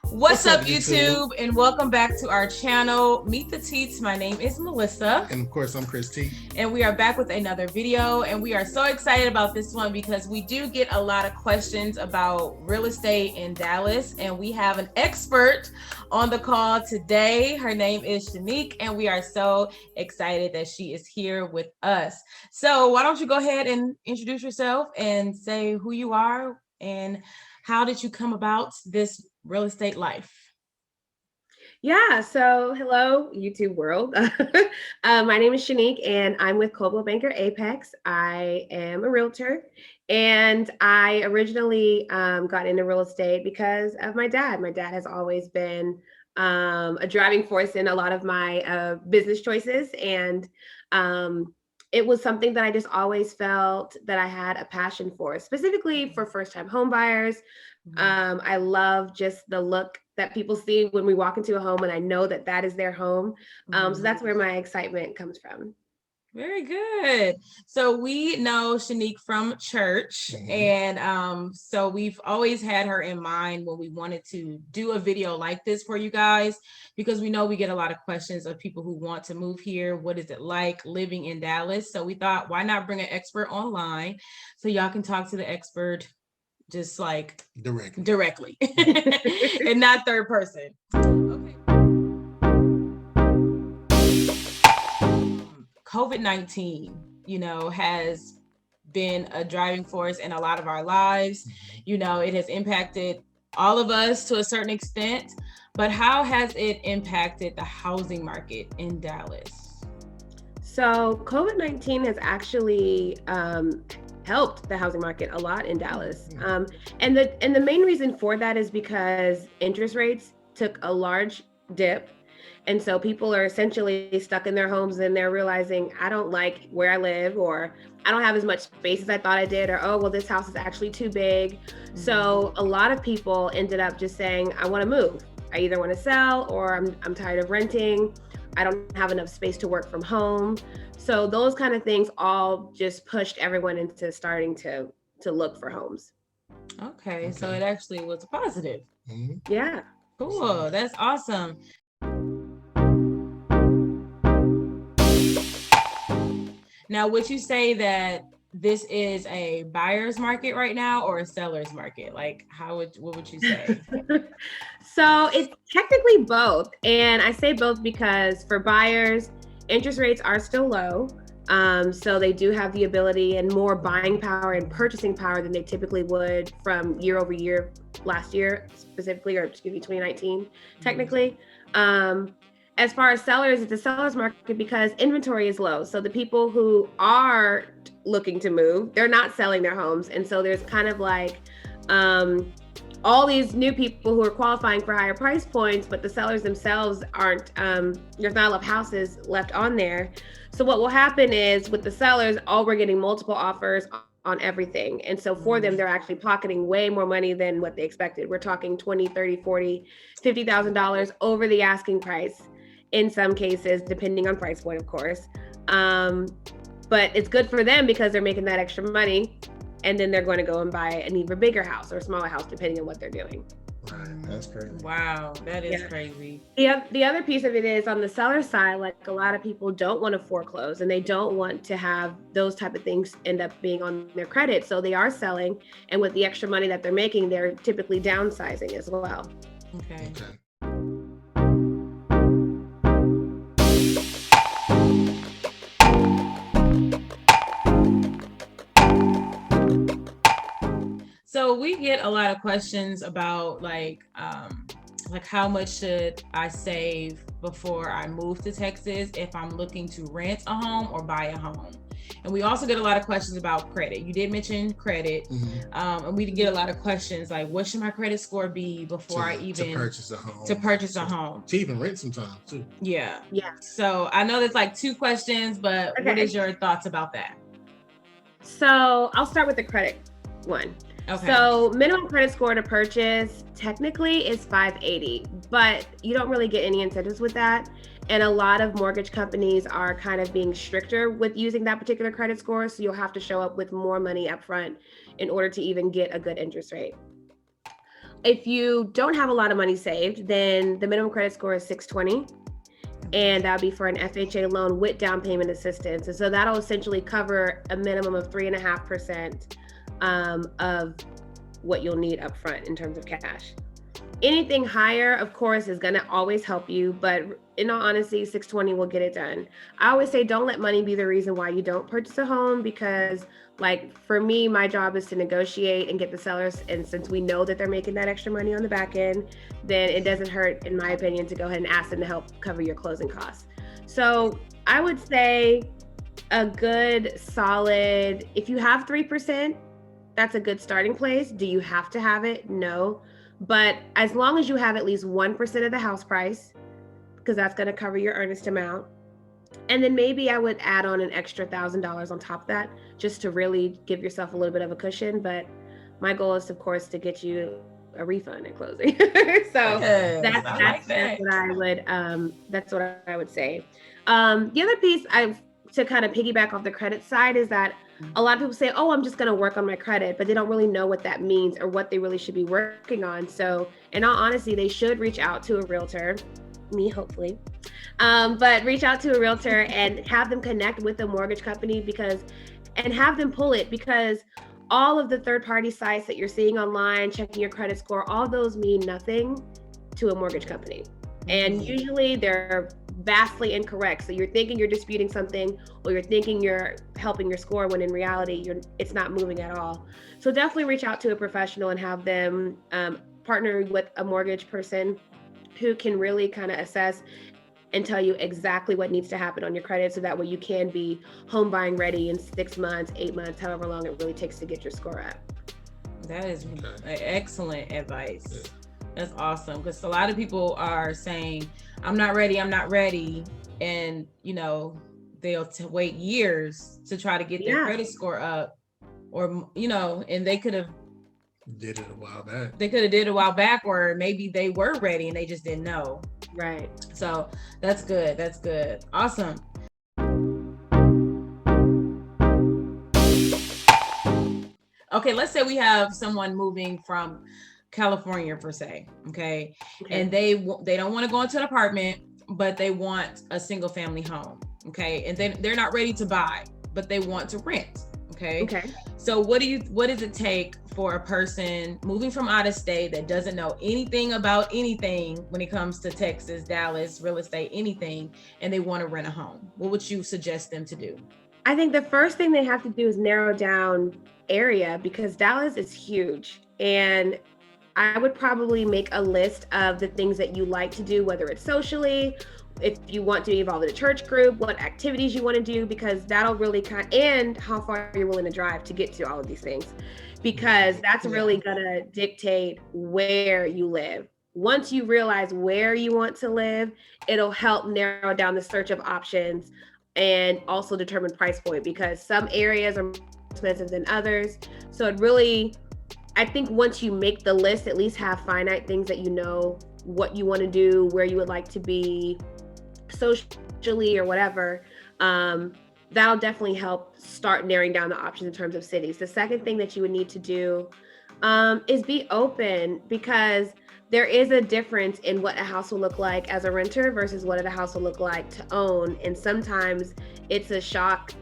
What's up, YouTube? And welcome back to our channel, Meet the Teats. My name is Melissa. And of course, I'm Chris T. And we are back with another video. And we are so excited about this one because we do get a lot of questions about real estate in Dallas. And we have an expert on the call today. Her name is Shanique, and we are so excited that she is here with us. So why don't you go ahead and introduce yourself and say who you are and how did you come about this real estate life? Yeah, so hello, YouTube world. My name is Shanique, and I'm with Coldwell Banker Apex. I am a realtor, and I originally got into real estate because of my dad. My dad has always been a driving force in a lot of my business choices, and it was something that I just always felt that I had a passion for, specifically for first-time home buyers. I love just the look that people see when we walk into a home, and I know that that is their home. So that's where my excitement comes from. Very good. So we know Shanique from church, and so we've always had her in mind when we wanted to do a video like this for you guys, because we know we get a lot of questions of people who want to move here. What is it like living in Dallas? So we thought, why not bring an expert online so y'all can talk to the expert just like directly and not third person. Okay. COVID-19, has been a driving force in a lot of our lives. It has impacted all of us to a certain extent, but how has it impacted the housing market in Dallas? So COVID-19 has actually helped the housing market a lot in Dallas. And the main reason for that is because interest rates took a large dip. And so people are essentially stuck in their homes, and they're realizing, I don't like where I live, or I don't have as much space as I thought I did, or, oh, well, this house is actually too big. So a lot of people ended up just saying, I want to move. I either want to sell, or I'm tired of renting. I don't have enough space to work from home. So those kind of things all just pushed everyone into starting to look for homes. Okay, so it actually was a positive. Yeah. Cool. That's awesome. Now, would you say that this is a buyer's market right now or a seller's market? Like, what would you say? So it's technically both. And I say both because for buyers, interest rates are still low. So they do have the ability and more buying power and purchasing power than they typically would from year over year, last year specifically, or 2019, technically. As far as sellers, it's a seller's market because inventory is low. So the people who are looking to move, they're not selling their homes. And so there's kind of like all these new people who are qualifying for higher price points, but the sellers themselves aren't, there's not enough houses left on there. So what will happen is with the sellers, we're getting multiple offers on everything. And so for them, they're actually pocketing way more money than what they expected. We're talking $20, $30, $40, $50,000 over the asking price in some cases, depending on price point, of course. But it's good for them because they're making that extra money, and then they're going to go and buy an even bigger house or a smaller house, depending on what they're doing. Right, that's crazy. Wow, that is crazy. The other piece of it is on the seller side, like a lot of people don't want to foreclose, and they don't want to have those type of things end up being on their credit. So they are selling, and with the extra money that they're making, they're typically downsizing as well. Okay. So we get a lot of questions about like how much should I save before I move to Texas if I'm looking to rent a home or buy a home. And we also get a lot of questions about credit. You did mention credit, and we get a lot of questions like, what should my credit score be before I even to purchase a home? To even rent sometimes too. Yeah. So I know there's like two questions, but what is your thoughts about that? So I'll start with the credit one. Okay. So minimum credit score to purchase technically is 580, but you don't really get any incentives with that. And a lot of mortgage companies are kind of being stricter with using that particular credit score. So you'll have to show up with more money up front in order to even get a good interest rate. if you don't have a lot of money saved, then the minimum credit score is 620. And that'll be for an FHA loan with down payment assistance. And so that'll essentially cover a minimum of 3.5% of what you'll need upfront in terms of cash. Anything higher, of course, is going to always help you, but in all honesty, 620 will get it done. I always say don't let money be the reason why you don't purchase a home, because like for me, my job is to negotiate and get the sellers. And since we know that they're making that extra money on the back end, then it doesn't hurt, in my opinion, to go ahead and ask them to help cover your closing costs. So I would say a good solid, if you have 3%, that's a good starting place. Do you have to have it? No. But as long as you have at least 1% of the house price, because that's going to cover your earnest amount. And then maybe I would add on an extra $1,000 on top of that, just to really give yourself a little bit of a cushion. But my goal is, of course, to get you a refund at closing. So that's what I would say. The other piece to kind of piggyback off the credit side is that a lot of people say, oh, I'm just going to work on my credit, but they don't really know what that means or what they really should be working on. So in all honesty, they should reach out to a realtor, me hopefully, but reach out to a realtor and have them connect with a mortgage company and have them pull it, because all of the third-party sites that you're seeing online, checking your credit score, all those mean nothing to a mortgage company. And usually they're vastly incorrect. So you're thinking you're disputing something, or you're thinking you're helping your score, when in reality, it's not moving at all. So definitely reach out to a professional and have them partner with a mortgage person who can really kind of assess and tell you exactly what needs to happen on your credit, so that way you can be home buying ready in 6 months, 8 months, however long it really takes to get your score up. That is excellent advice. Yeah. That's awesome, because a lot of people are saying, I'm not ready. And, they'll wait years to try to get their credit score up, or, and they could have did it a while back. They could have did it a while back, or maybe they were ready and they just didn't know. Right. So that's good. That's good. Awesome. Okay, let's say we have someone moving from California per se, okay? And they don't want to go into an apartment, but they want a single family home, okay? And then they're not ready to buy, but they want to rent, okay? So what does it take for a person moving from out of state that doesn't know anything about anything when it comes to Texas, Dallas, real estate, anything, and they want to rent a home? What would you suggest them to do? I think the first thing they have to do is narrow down area, because Dallas is huge. And I would probably make a list of the things that you like to do, whether it's socially, if you want to be involved in a church group, what activities you want to do, because that'll really and how far you're willing to drive to get to all of these things, because that's really going to dictate where you live. Once you realize where you want to live, it'll help narrow down the search of options and also determine price point, because some areas are more expensive than others. So it really, I think once you make the list, at least have finite things that you know what you want to do, where you would like to be socially or whatever. That'll definitely help start narrowing down the options in terms of cities. The second thing that you would need to do is be open, because there is a difference in what a house will look like as a renter versus what a house will look like to own. And sometimes it's a shock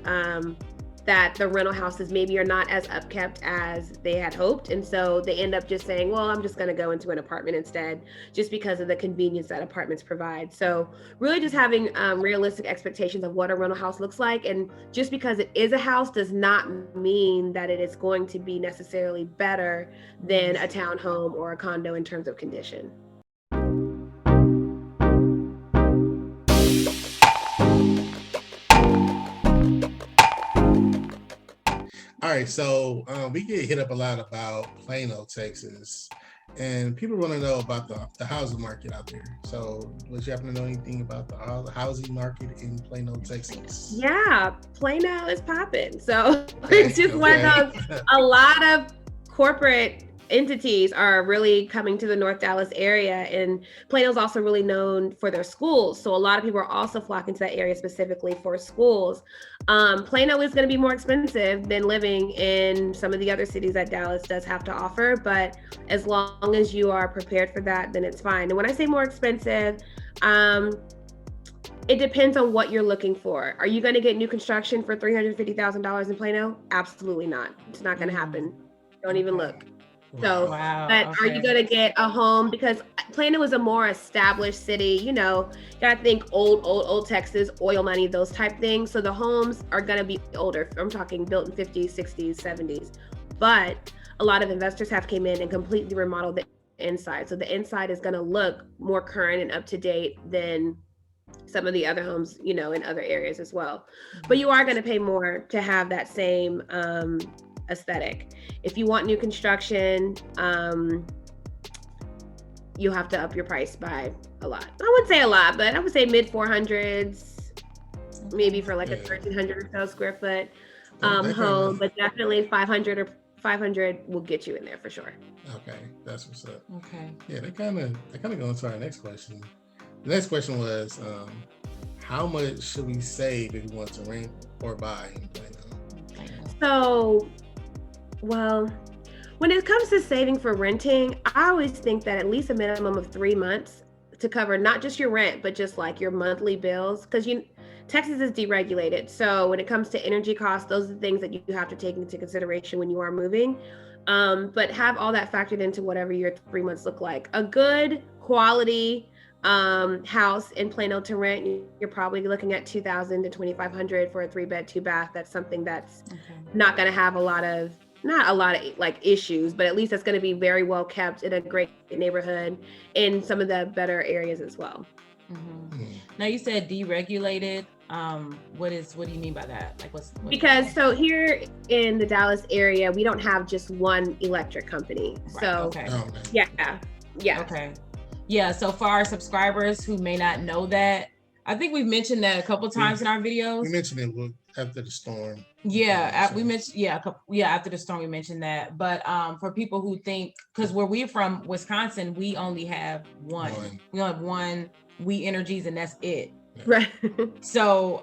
that the rental houses maybe are not as upkept as they had hoped. And so they end up just saying, well, I'm just going to go into an apartment instead, just because of the convenience that apartments provide. So really just having realistic expectations of what a rental house looks like. And just because it is a house does not mean that it is going to be necessarily better than a townhome or a condo in terms of condition. All right, so we get hit up a lot about Plano, Texas, and people want to know about the housing market out there. So would you happen to know anything about the housing market in Plano, Texas? Yeah, Plano is popping. So it's just one of those, a lot of corporate entities are really coming to the North Dallas area, and Plano's also really known for their schools. So a lot of people are also flocking to that area specifically for schools. Plano is going to be more expensive than living in some of the other cities that Dallas does have to offer, but as long as you are prepared for that, then it's fine. And when I say more expensive, it depends on what you're looking for. Are you going to get new construction for $350,000 in Plano? Absolutely not. It's not going to happen. Don't even look. So, Wow, but okay. are you going to get a home? Because Plano is a more established city, you know, you got to think old Texas, oil money, those type things. So the homes are going to be older. I'm talking built in 50s, 60s, 70s. But a lot of investors have came in and completely remodeled the inside. So the inside is going to look more current and up to date than some of the other homes, you know, in other areas as well. But you are going to pay more to have that same aesthetic. If you want new construction, you have to up your price by a lot. I wouldn't say a lot, but I would say mid 400s, maybe for like a 1,300 or so square foot home, but definitely 500 will get you in there for sure. Okay, that's what's up. Okay. Yeah, they kind of go into our next question. The next question was, how much should we save if we want to rent or buy in Plano? So, well, when it comes to saving for renting, I always think that at least a minimum of 3 months to cover not just your rent, but just like your monthly bills, because Texas is deregulated. So when it comes to energy costs, those are the things that you have to take into consideration when you are moving. But have all that factored into whatever your 3 months look like. A good quality house in Plano to rent, you're probably looking at $2,000 to $2,500 for a 3-bed, 2-bath. That's something that's not going to have not a lot of like issues, but at least it's going to be very well kept in a great neighborhood in some of the better areas as well. Now you said deregulated. What do you mean by that? Like what's because so here in the Dallas area, we don't have just one electric company. Right. So okay. Yeah. Okay. Yeah. So for our subscribers who may not know that, I think we've mentioned that a couple times in our videos. We mentioned it after the storm. We mentioned after the storm we mentioned that. But for people who think, because where we're from, Wisconsin, we only have one. We only have one We Energies, and that's it. Right. So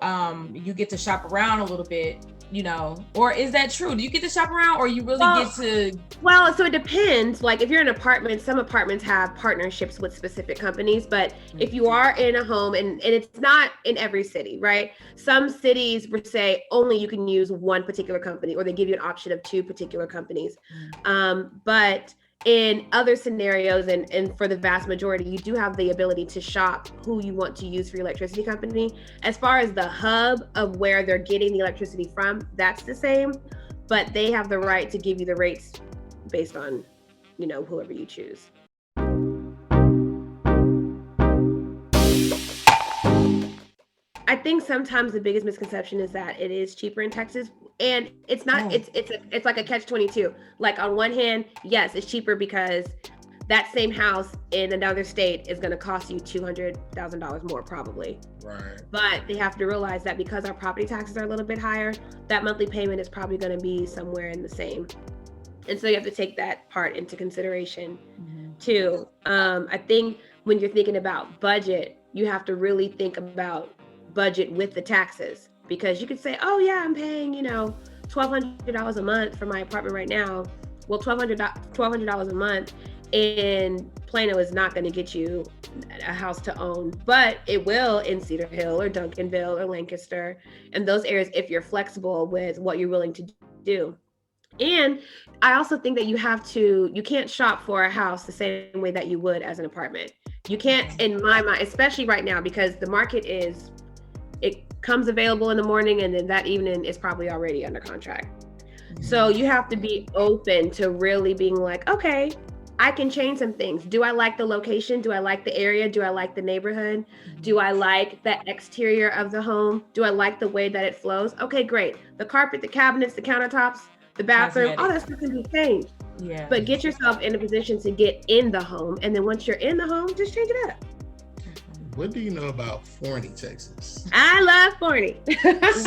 you get to shop around a little bit, you know, or is that true? Do you get to shop around, or you really get to? Well, so it depends. Like if you're in an apartment, some apartments have partnerships with specific companies, but if you are in a home, and it's not in every city, right? Some cities would say only you can use one particular company, or they give you an option of 2 particular companies. But in other scenarios, and for the vast majority, you do have the ability to shop who you want to use for your electricity company. As far as the hub of where they're getting the electricity from, that's the same, but they have the right to give you the rates based on, you know, whoever you choose. I think sometimes the biggest misconception is that it is cheaper in Texas, and it's not. It's like a catch-22. Like on one hand, yes, it's cheaper because that same house in another state is going to cost you $200,000 more probably. Right. But they have to realize that because our property taxes are a little bit higher, that monthly payment is probably going to be somewhere in the same. And so you have to take that part into consideration too. I think when you're thinking about budget, you have to really think about budget with the taxes, because you could say, oh yeah, I'm paying, you know, $1,200 a month for my apartment right now. Well, $1,200 a month in Plano is not going to get you a house to own, but it will in Cedar Hill or Duncanville or Lancaster and those areas if you're flexible with what you're willing to do. And I also think that you can't shop for a house the same way that you would as an apartment. You can't, in my mind, especially right now, because the market it comes available in the morning and then that evening is probably already under contract. So you have to be open to really being like, okay, I can change some things. Do I like the location? Do I like the area? Do I like the neighborhood? Do I like the exterior of the home? Do I like the way that it flows? Okay, great. The carpet, the cabinets, the countertops, the bathroom, all that stuff can be changed. Yeah. But get yourself in a position to get in the home. And then once you're in the home, just change it up. what do you know about Forney, Texas? I love Forney.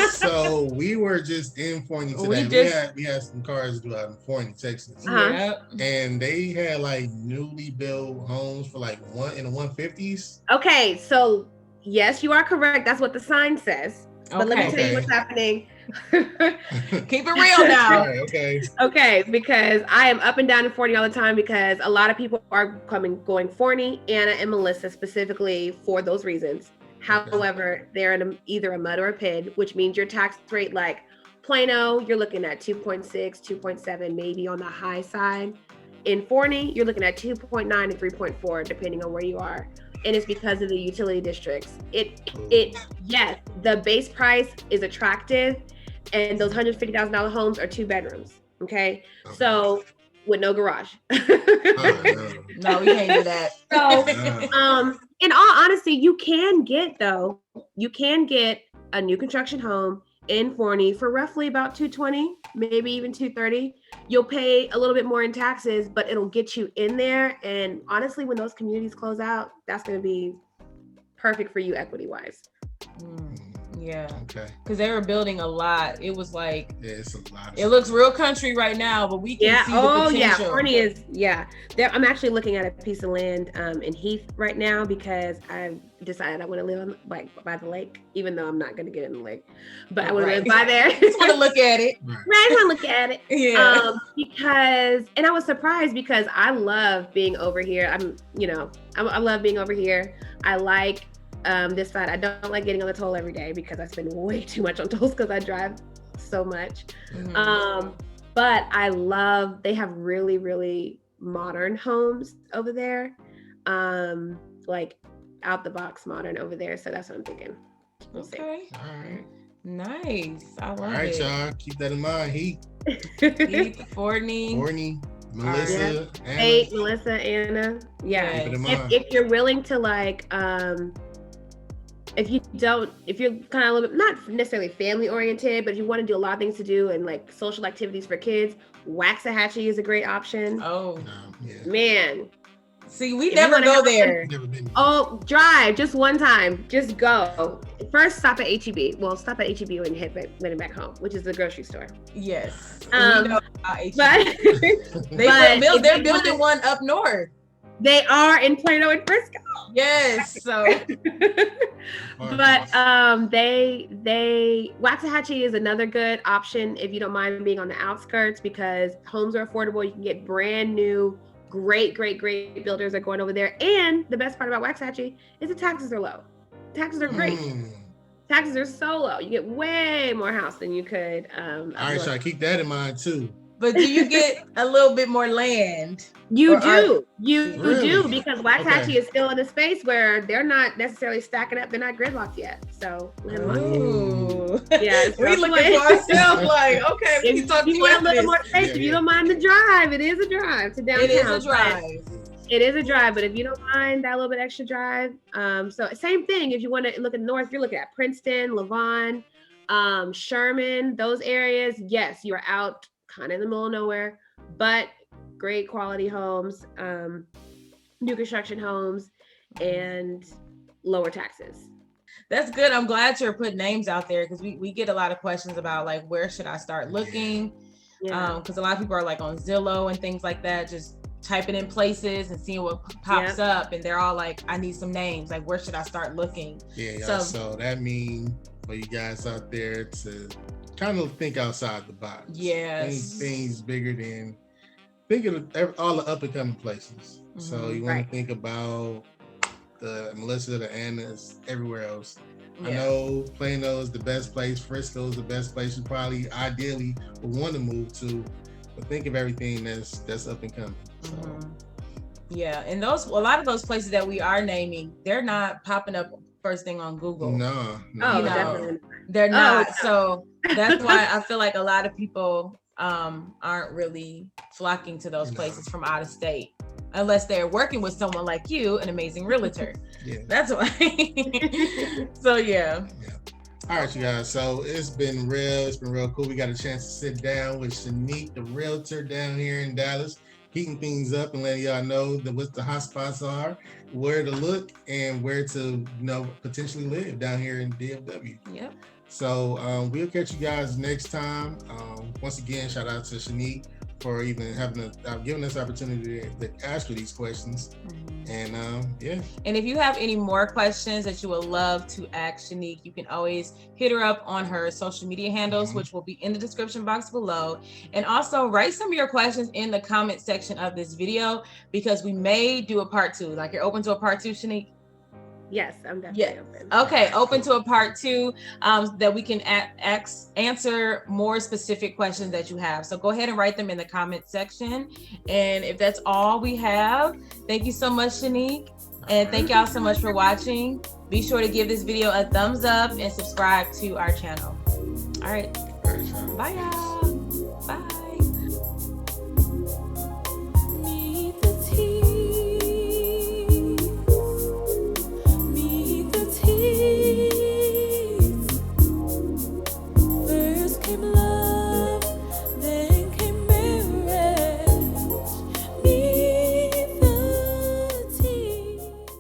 So we were just in Forney today. We had some cars go out in Forney, Texas. Yep. And they had like newly built homes for like in the 150s. Okay, so yes, you are correct. That's what the sign says. But let me tell you what's happening. Keep it real now. Okay. Okay, because I am up and down in Forney all the time because a lot of people are going Forney, Anna, and Melissa specifically for those reasons. However, they're in either a mud or a PID, which means your tax rate, like Plano, you're looking at 2.6, 2.7, maybe on the high side. In Forney, you're looking at 2.9 and 3.4, depending on where you are. And it's because of the utility districts. Yes, the base price is attractive, and those $150,000 homes are 2 bedrooms. Okay, so with no garage. No, we can't do that. So, in all honesty, you can get a new construction home in Forney for roughly about $220,000, maybe even $230,000. You'll pay a little bit more in taxes, but it'll get you in there. And honestly, when those communities close out, that's going to be perfect for you equity wise. Yeah. Okay. Because they were building a lot. It was like, it's a lot. It looks real country right now, but we can see the potential. Yeah. Forney is, I'm actually looking at a piece of land in Heath right now because I've decided I want to live on by the lake, even though I'm not going to get in the lake, but I want to live by there. Just want to look at it. Right. I want to look at it. Yeah. And I was surprised because I love being over here. I love being over here. I like this side. I don't like getting on the toll every day because I spend way too much on tolls because I drive so much. But I love, they have really, really modern homes over there. Like out the box modern over there. So that's what I'm thinking. We'll see. All right. Nice. I love it. All right, y'all. Keep that in mind. Heath, Forney, Melissa, Anna. Hey, Melissa, Anna. Yeah. Keep it in mind. If you're willing to if you're kind of a little bit, not necessarily family oriented, but if you want to do a lot of things to do and like social activities for kids, Waxahachie is a great option. Oh, man. See, we never go there. Oh, drive just one time. Just go. First, stop at HEB. Well, stop at HEB when you head back home, which is the grocery store. Yes. We know about HEB. They're building one up north. They are in Plano and Frisco. Yes. So, but Waxahachie is another good option if you don't mind being on the outskirts because homes are affordable. You can get brand new, great builders are going over there. And the best part about Waxahachie is the taxes are low. Taxes are great. Taxes are so low. You get way more house than you could. All right, so I keep that in mind too. But do you get a little bit more land? You do because Waxahachie is still in a space where they're not necessarily stacking up. They're not gridlocked yet. So yeah, we're looking for ourselves. Like, okay, we can talk to you. Want a little more space? If you don't mind the drive, it is a drive to downtown. It is a drive, but if you don't mind that little bit extra drive, so same thing. If you want to look at north, you're looking at Princeton, Lavon, Sherman, those areas. Yes, you're out kind of in the middle of nowhere, but great quality homes, new construction homes, and lower taxes. That's good. I'm glad you're putting names out there because we get a lot of questions about like where should I start looking? Because a lot of people are like on Zillow and things like that, just typing in places and seeing what pops up, and they're all like, I need some names. Like, where should I start looking? So that means for you guys out there to kind of think outside the box. Things bigger than thinking of all the up and coming places. So you want to think about the Melissa, the Annas, everywhere else. I know Plano is the best place. Frisco is the best place you probably ideally would want to move to. But think of everything that's up and coming. So. Yeah, and a lot of those places that we are naming, they're not popping up first thing on Google. No. Definitely. They're not. So that's why I feel like a lot of people aren't really flocking to those places from out of state, unless they're working with someone like you, an amazing realtor. That's why. So all right, you guys. So it's been real cool. We got a chance to sit down with Shanique the Realtor down here in Dallas. heating things up and letting y'all know what the hot spots are, where to look, and where to potentially live down here in DFW. Yep. So we'll catch you guys next time. Once again, shout out to Shanique for even giving us the opportunity to ask her these questions. And And if you have any more questions that you would love to ask Shanique, you can always hit her up on her social media handles, which will be in the description box below. And also write some of your questions in the comment section of this video, because we may do a part 2. Like, you're open to a part 2, Shanique? Yes, I'm definitely open. Okay, open to a part 2 that we can answer more specific questions that you have. So go ahead and write them in the comment section. And if that's all we have, thank you so much, Shanique. And thank y'all so much for watching. Be sure to give this video a thumbs up and subscribe to our channel. All right. Bye, y'all.